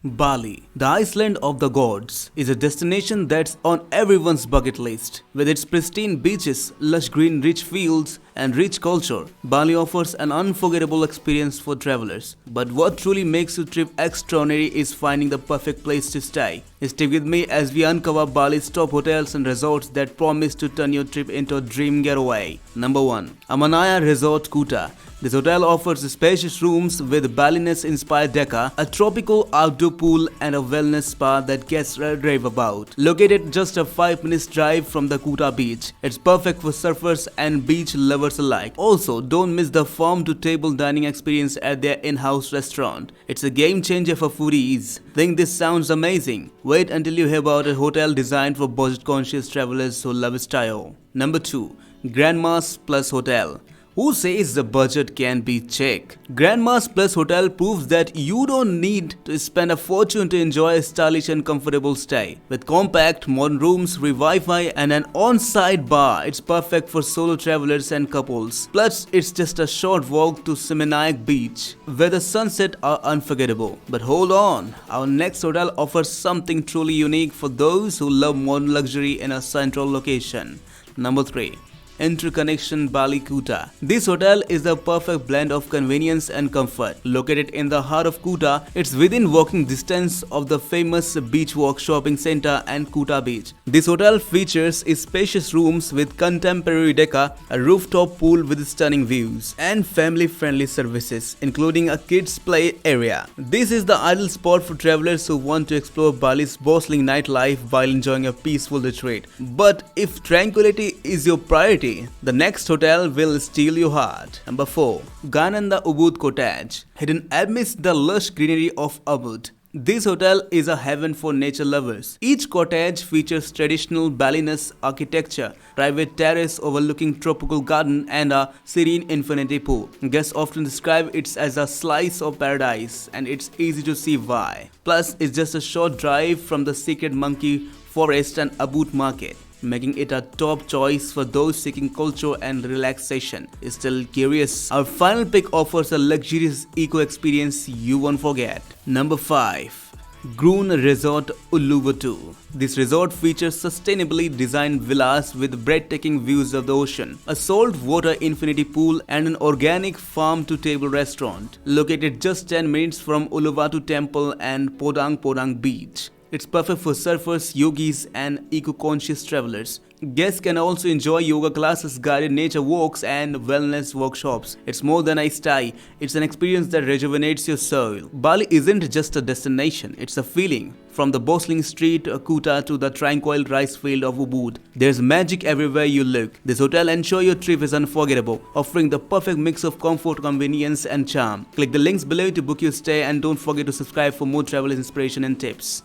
Bali, the island of the gods, is a destination that's on everyone's bucket list. With its pristine beaches, lush green rich fields, and rich culture, Bali offers an unforgettable experience for travelers. But what truly makes the trip extraordinary is finding the perfect place to stay. Stay with me as we uncover Bali's top hotels and resorts that promise to turn your trip into a dream getaway. Number 1. Amaya Resort, Kuta. This hotel offers spacious rooms with Balinese-inspired decor, a tropical outdoor pool, and a wellness spa that guests rave about. Located just a 5 minutes drive from the Kuta beach, it's perfect for surfers and beach lovers alike. Also, don't miss the farm-to-table dining experience at their in-house restaurant. It's a game changer for foodies. Think this sounds amazing? Wait until you hear about a hotel designed for budget-conscious travelers who love style. Number 2. Grandma's Plus Hotel. Who says the budget can be chic? Grandma's Plus Hotel proves that you don't need to spend a fortune to enjoy a stylish and comfortable stay. With compact, modern rooms, free Wi-Fi, and an on-site bar, it's perfect for solo travelers and couples. Plus, it's just a short walk to Seminayak Beach, where the sunset are unforgettable. But hold on, our next hotel offers something truly unique for those who love modern luxury in a central location. Number 3. Interconnection Bali, Kuta. This hotel is the perfect blend of convenience and comfort. Located in the heart of Kuta, it's within walking distance of the famous Beach Walk shopping center and Kuta Beach. This hotel features spacious rooms with contemporary decor, a rooftop pool with stunning views, and family-friendly services, including a kids' play area. This is the ideal spot for travelers who want to explore Bali's bustling nightlife while enjoying a peaceful retreat. But if tranquility is your priority, the next hotel will steal your heart. Number 4. Ganda Ubud Cottage. Hidden amidst the lush greenery of Ubud, this hotel is a heaven for nature lovers. Each cottage features traditional Balinese architecture, private terrace overlooking tropical garden, and a serene infinity pool. Guests often describe it as a slice of paradise, and it's easy to see why. Plus, it's just a short drive from the secret monkey forest and Ubud market, making it a top choice for those seeking culture and relaxation. Still curious? Our final pick offers a luxurious eco experience you won't forget. Number 5. GRON Resort, Uluwatu. This resort features sustainably designed villas with breathtaking views of the ocean, a saltwater infinity pool, and an organic farm-to-table restaurant. Located just 10 minutes from Uluwatu Temple and Podang Beach, it's perfect for surfers, yogis, and eco-conscious travelers. Guests can also enjoy yoga classes, guided nature walks, and wellness workshops. It's more than a stay, it's an experience that rejuvenates your soul. Bali isn't just a destination, it's a feeling. From the bustling street Kuta to the tranquil rice field of Ubud, there's magic everywhere you look. This hotel ensures your trip is unforgettable, offering the perfect mix of comfort, convenience, and charm. Click the links below to book your stay, and don't forget to subscribe for more travel inspiration and tips.